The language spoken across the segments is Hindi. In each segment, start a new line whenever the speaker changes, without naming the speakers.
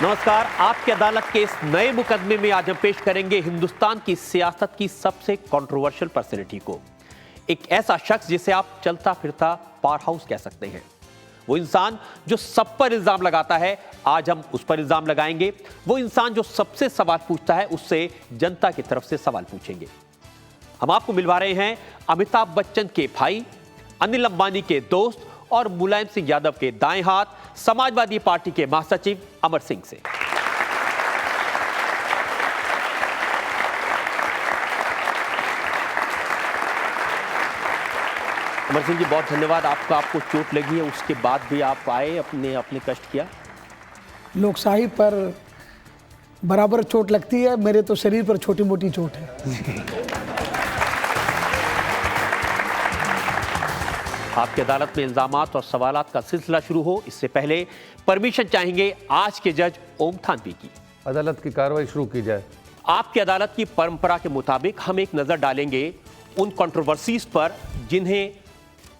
नमस्कार। आपकी अदालत के इस नए मुकदमे में आज हम पेश करेंगे हिंदुस्तान की सियासत की सबसे कंट्रोवर्शियल पर्सनैलिटी को। एक ऐसा शख्स जिसे आप चलता फिरता पावर हाउस कह सकते हैं। वो इंसान जो सब पर इल्जाम लगाता है, आज हम उस पर इल्जाम लगाएंगे। वो इंसान जो सबसे सवाल पूछता है, उससे जनता की तरफ से सवाल पूछेंगे। हम आपको मिलवा रहे हैं अमिताभ बच्चन के भाई, अनिल अंबानी के दोस्त और मुलायम सिंह यादव के दाएं हाथ, समाजवादी पार्टी के महासचिव अमर सिंह से। अमर सिंह जी, बहुत धन्यवाद आपका। आपको चोट लगी है, उसके बाद भी आप आए, अपने कष्ट किया।
लोकशाही पर बराबर चोट लगती है, मेरे तो शरीर पर छोटी मोटी चोट है।
आपकी अदालत में इल्जामात और सवालात का सिलसिला शुरू हो, इससे पहले परमिशन चाहेंगे आज के जज ओम थानवी की।
अदालत की कार्रवाई शुरू की जाए।
आपकी अदालत की परंपरा के मुताबिक हम एक नजर डालेंगे उन कंट्रोवर्सीज पर जिन्हें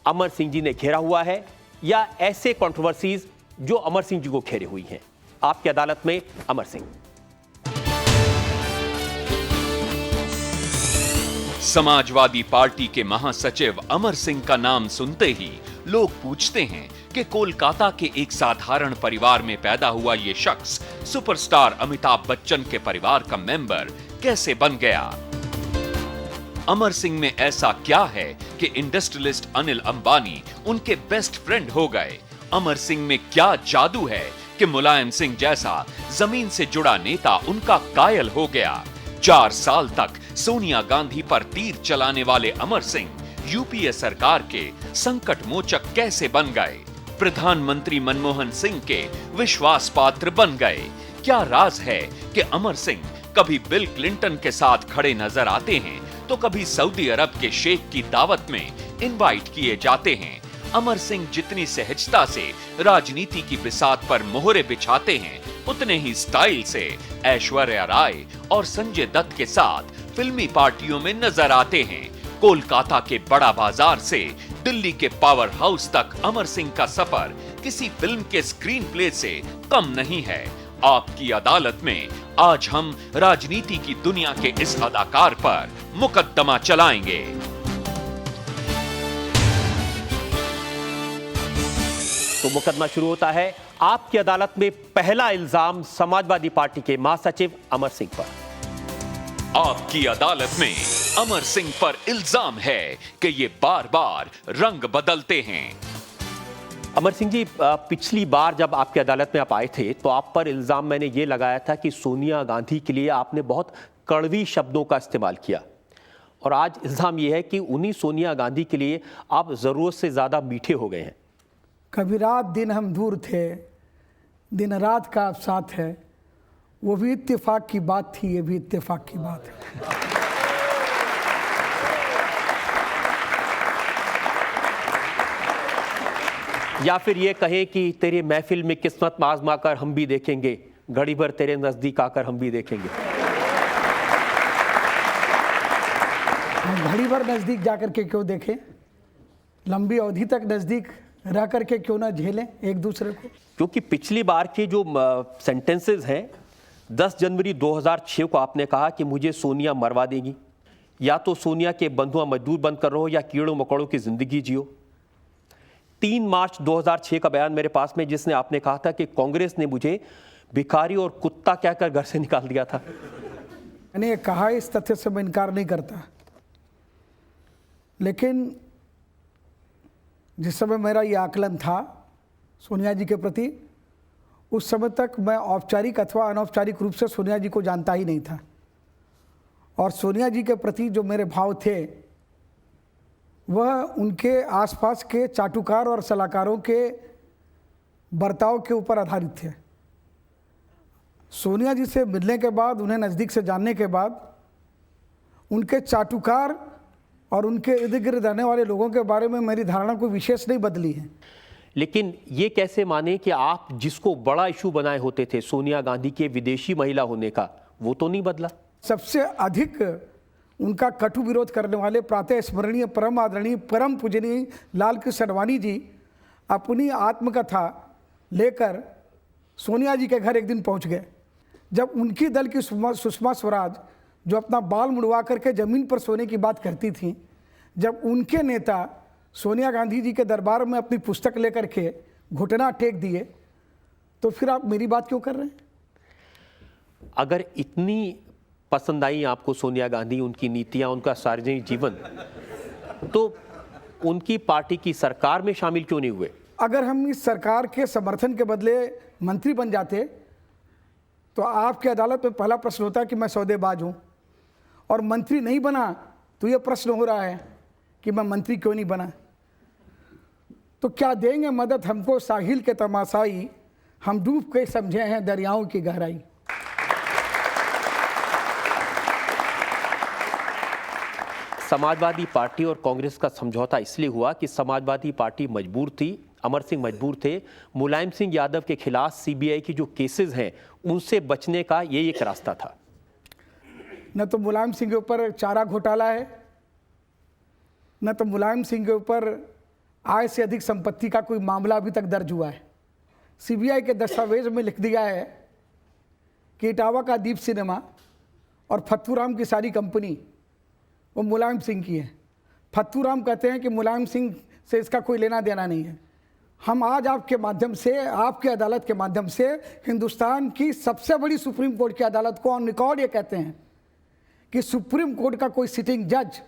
अमर सिंह जी ने घेरा हुआ है, या ऐसे कंट्रोवर्सीज जो अमर सिंह जी को घेरे हुई हैं। आपकी अदालत में अमर सिंह।
समाजवादी पार्टी के महासचिव अमर सिंह का नाम सुनते ही लोग पूछते हैं कि कोलकाता के एक साधारण परिवार में पैदा हुआ ये शख्स सुपरस्टार अमिताभ बच्चन के परिवार का मेंबर कैसे बन गया। अमर सिंह में ऐसा क्या है कि इंडस्ट्रियलिस्ट अनिल अंबानी उनके बेस्ट फ्रेंड हो गए। अमर सिंह में क्या जादू है कि मुलायम सिंह जैसा जमीन से जुड़ा नेता उनका कायल हो गया। 4 साल तक सोनिया गांधी पर तीर चलाने वाले अमर सिंह यूपीए सरकार के संकट मोचक कैसे बन गए। प्रधानमंत्री मनमोहन सिंह के विश्वास पात्र बन गए। क्या राज है कि अमर सिंह कभी बिल क्लिंटन के साथ खड़े नजर आते हैं तो कभी सऊदी अरब के शेख की दावत में इनवाइट किए जाते हैं। अमर सिंह जितनी सहजता से राजनीति की बिसात पर मोहरे बिछाते हैं, उतने ही स्टाइल से ऐश्वर्या राय और संजय दत्त के साथ फिल्मी पार्टियों में नजर आते हैं। कोलकाता के बड़ा बाजार से दिल्ली के पावर हाउस तक अमर सिंह का सफर किसी फिल्म के स्क्रीन प्ले से कम नहीं है। आपकी अदालत में आज हम राजनीति की दुनिया के इस अदाकार पर मुकदमा चलाएंगे।
तो मुकदमा शुरू होता है। आपकी अदालत में पहला इल्जाम समाजवादी पार्टी के महासचिव अमर सिंह पर।
आपकी अदालत में अमर सिंह पर इल्जाम है कि ये बार बार रंग बदलते हैं।
अमर सिंह जी, पिछली बार जब आपकी अदालत में आप आए थे तो आप पर इल्जाम मैंने ये लगाया था कि सोनिया गांधी के लिए आपने बहुत कड़वी शब्दों का इस्तेमाल किया, और आज इल्जाम ये है कि उन्हीं सोनिया गांधी के लिए आप जरूरत से ज्यादा मीठे हो गए हैं।
कभी रात दिन हम दूर थे, दिन रात का आप साथ है, वो भी इत्तेफाक की बात थी, ये भी इत्तेफाक की बात है।
या फिर ये कहें कि तेरे महफिल में किस्मत आजमा कर हम भी देखेंगे, घड़ी भर तेरे नजदीक आकर हम भी देखेंगे।
हम घड़ी भर नजदीक जाकर के क्यों देखें, लंबी अवधि तक नजदीक रह करके क्यों ना झेलें एक दूसरे को।
क्योंकि पिछली बार के जो सेंटेंसेस हैं, 10 जनवरी 2006 को आपने कहा कि मुझे सोनिया मरवा देगी, या तो सोनिया के बंधुआ मजदूर बनकर रहो या कीड़ों मकोड़ों की जिंदगी जियो। 3 मार्च 2006 का बयान मेरे पास में, जिसने आपने कहा था कि कांग्रेस ने मुझे भिखारी और कुत्ता कहकर घर से निकाल दिया था।
मैंने कहा, इस तथ्य से मैं इनकार नहीं करता, लेकिन जिस समय मेरा ये आकलन था सोनिया जी के प्रति, उस समय तक मैं औपचारिक अथवा अनौपचारिक रूप से सोनिया जी को जानता ही नहीं था, और सोनिया जी के प्रति जो मेरे भाव थे वह उनके आसपास के चाटुकार और सलाहकारों के बर्ताव के ऊपर आधारित थे। सोनिया जी से मिलने के बाद, उन्हें नज़दीक से जानने के बाद, उनके चाटुकार और उनके इर्द गिर्द रहने वाले लोगों के बारे में मेरी धारणा कोई विशेष नहीं बदली है।
लेकिन ये कैसे माने कि आप जिसको बड़ा इशू बनाए होते थे सोनिया गांधी के विदेशी महिला होने का, वो तो नहीं बदला।
सबसे अधिक उनका कटु विरोध करने वाले प्रातः स्मरणीय परम आदरणीय परम पूजनीय लाल कृष्ण आडवाणी जी अपनी आत्मकथा लेकर सोनिया जी के घर एक दिन पहुंच गए। जब उनकी दल की सुषमा स्वराज, जो अपना बाल मुड़वा करके ज़मीन पर सोने की बात करती थी, जब उनके नेता सोनिया गांधी जी के दरबार में अपनी पुस्तक लेकर के घुटना टेक दिए, तो फिर आप मेरी बात क्यों कर रहे हैं?
अगर इतनी पसंद आई आपको सोनिया गांधी, उनकी नीतियां, उनका सार्वजनिक जीवन, तो उनकी पार्टी की सरकार में शामिल क्यों नहीं हुए?
अगर हम इस सरकार के समर्थन के बदले मंत्री बन जाते तो आपकी अदालत में पहला प्रश्न होता है कि मैं सौदेबाज हूं, और मंत्री नहीं बना तो यह प्रश्न हो रहा है कि मैं मंत्री क्यों नहीं बना। तो क्या देंगे मदद हमको साहिल के तमाशाई, हम डूब के समझे हैं दरियाओं की गहराई।
समाजवादी पार्टी और कांग्रेस का समझौता इसलिए हुआ कि समाजवादी पार्टी मजबूर थी, अमर सिंह मजबूर थे। मुलायम सिंह यादव के खिलाफ सीबीआई की जो केसेस हैं उनसे बचने का ये एक रास्ता था।
न तो मुलायम सिंह के ऊपर चारा घोटाला है, न तो मुलायम सिंह के ऊपर आय से अधिक संपत्ति का कोई मामला अभी तक दर्ज हुआ है। सीबीआई के दस्तावेज में लिख दिया है कि इटावा का दीप सिनेमा और फत्तूराम की सारी कंपनी वो मुलायम सिंह की है। फत्तूराम कहते हैं कि मुलायम सिंह से इसका कोई लेना देना नहीं है। हम आज आपके माध्यम से, आपके अदालत के माध्यम से हिंदुस्तान की सबसे बड़ी सुप्रीम कोर्ट की अदालत को ऑन रिकॉर्ड ये कहते हैं कि सुप्रीम कोर्ट का कोई सिटिंग जज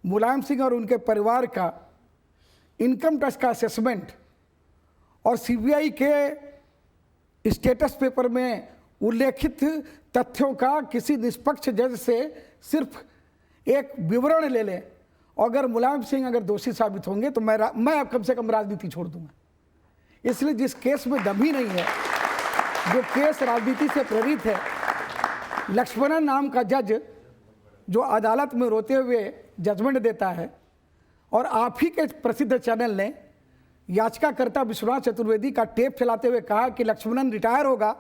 मुलायम सिंह और उनके परिवार का इनकम टैक्स का असेसमेंट और सीबीआई के स्टेटस पेपर में उल्लेखित तथ्यों का किसी निष्पक्ष जज से सिर्फ एक विवरण ले लें, और अगर मुलायम सिंह अगर दोषी साबित होंगे तो मैं अब कम से कम राजनीति छोड़ दूंगा। इसलिए जिस केस में दम ही नहीं है, जो केस राजनीति से प्रेरित है, लक्ष्मणन नाम का जज जो अदालत में रोते हुए जजमेंट देता है, और आप ही के प्रसिद्ध चैनल ने याचिकाकर्ता विश्वनाथ चतुर्वेदी का टेप चलाते हुए कहा कि लक्ष्मणन रिटायर होगा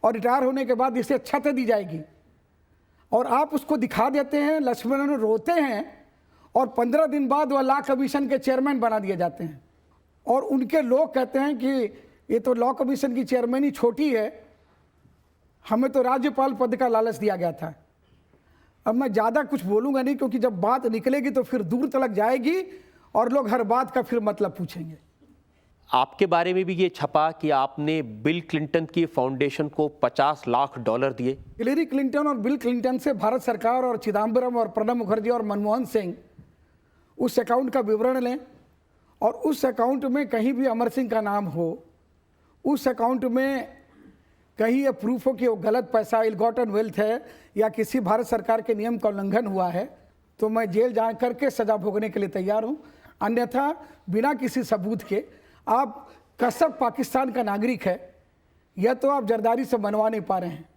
और रिटायर होने के बाद इसे छत दी जाएगी, और आप उसको दिखा देते हैं। लक्ष्मणन रोते हैं और 15 दिन बाद वह लॉ कमीशन के चेयरमैन बना दिए जाते हैं, और उनके लोग कहते हैं कि ये तो लॉ कमीशन की चेयरमैन ही छोटी है, हमें तो राज्यपाल पद का लालच दिया गया था। अब मैं ज़्यादा कुछ बोलूँगा नहीं, क्योंकि जब बात निकलेगी तो फिर दूर तक जाएगी और लोग हर बात का फिर मतलब पूछेंगे।
आपके बारे में भी ये छपा कि आपने बिल क्लिंटन की फाउंडेशन को $50 लाख दिए।
हिलेरी क्लिंटन और बिल क्लिंटन से भारत सरकार और चिदम्बरम और प्रणब मुखर्जी और मनमोहन सिंह उस अकाउंट का विवरण लें, और उस अकाउंट में कहीं भी अमर सिंह का नाम हो, उस अकाउंट में कहीं ये प्रूफ हो कि वो गलत पैसा इल गॉटन वेल्थ है या किसी भारत सरकार के नियम का उल्लंघन हुआ है, तो मैं जेल जा करके सजा भोगने के लिए तैयार हूँ। अन्यथा बिना किसी सबूत के आप कसब पाकिस्तान का नागरिक है, यह तो आप जरदारी से बनवा नहीं पा रहे हैं,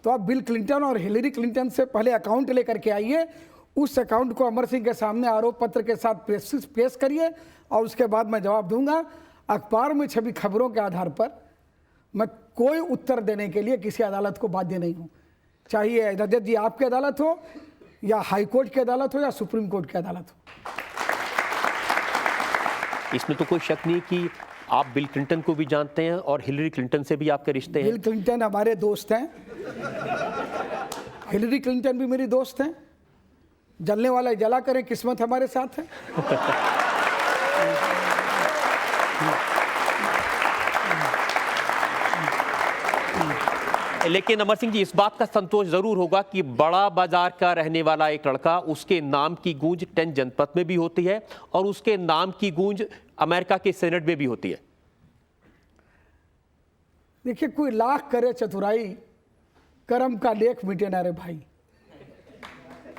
तो आप बिल क्लिंटन और हिलेरी क्लिंटन से पहले अकाउंट लेकर के आइए, उस अकाउंट को अमर सिंह के सामने आरोप पत्र के साथ पेश करिए, और उसके बाद मैं जवाब दूंगा। अखबार में छपी खबरों के आधार पर मैं कोई उत्तर देने के लिए किसी अदालत को बाध्य नहीं हूँ, चाहिए रजत जी आपकी अदालत हो या हाई कोर्ट की अदालत हो या सुप्रीम कोर्ट की अदालत हो।
इसमें तो कोई शक नहीं कि आप बिल क्लिंटन को भी जानते हैं और हिलेरी क्लिंटन से भी आपके रिश्ते हैं।
बिल क्लिंटन हमारे दोस्त हैं, हिलेरी क्लिंटन भी मेरी दोस्त हैं। जलने वाला जला करें, किस्मत हमारे साथ है।
लेकिन अमर सिंह जी, इस बात का संतोष जरूर होगा कि बड़ा बाजार का रहने वाला एक लड़का, उसके नाम की गूंज 10 जनपद में भी होती है और उसके नाम की गूंज अमेरिका के सेनेट में भी होती है।
देखिए, कोई लाख करे चतुराई, कर्म का लेख मिटे ना रे भाई।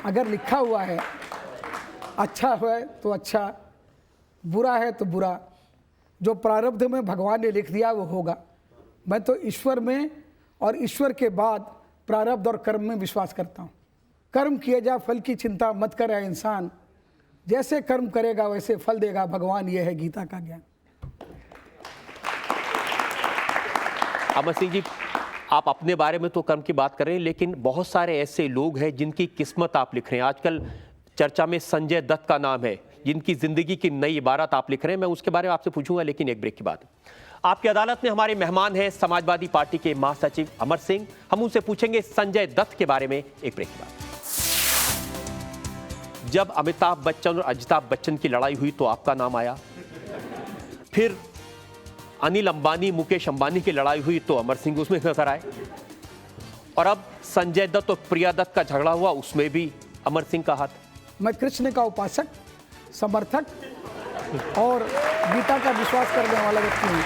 अगर लिखा हुआ है, अच्छा है तो अच्छा, बुरा है तो बुरा, जो प्रारब्ध में भगवान ने लिख दिया वो होगा। मैं तो ईश्वर में और ईश्वर के बाद प्रारब्ध और कर्म में विश्वास करता हूँ। कर्म किए जा, फल की चिंता मत करे इंसान, जैसे कर्म करेगा वैसे फल देगा भगवान, ये है गीता का ज्ञान।
अमर सिंह जी, आप अपने बारे में तो कर्म की बात कर रहे हैं, लेकिन बहुत सारे ऐसे लोग हैं जिनकी किस्मत आप लिख रहे हैं। आजकल चर्चा में संजय दत्त का नाम है, जिनकी जिंदगी की नई इबारत आप लिख रहे हैं। मैं उसके बारे में आपसे पूछूंगा, लेकिन एक ब्रेक के बाद। आपकी अदालत में हमारे मेहमान हैं समाजवादी पार्टी के महासचिव अमर सिंह। हम उनसे पूछेंगे संजय दत्त के बारे में एक ब्रेक के बाद। जब अमिताभ बच्चन और अमिताभ बच्चन की लड़ाई हुई तो आपका नाम आया, फिर अनिल अंबानी मुकेश अंबानी की लड़ाई हुई तो अमर सिंह उसमें नजर आए, और अब संजय दत्त और प्रिया दत्त का झगड़ा हुआ उसमें भी अमर सिंह का हाथ।
मैं कृष्ण का उपासक, समर्थक और गीता का विश्वास करने वाला व्यक्ति हूँ।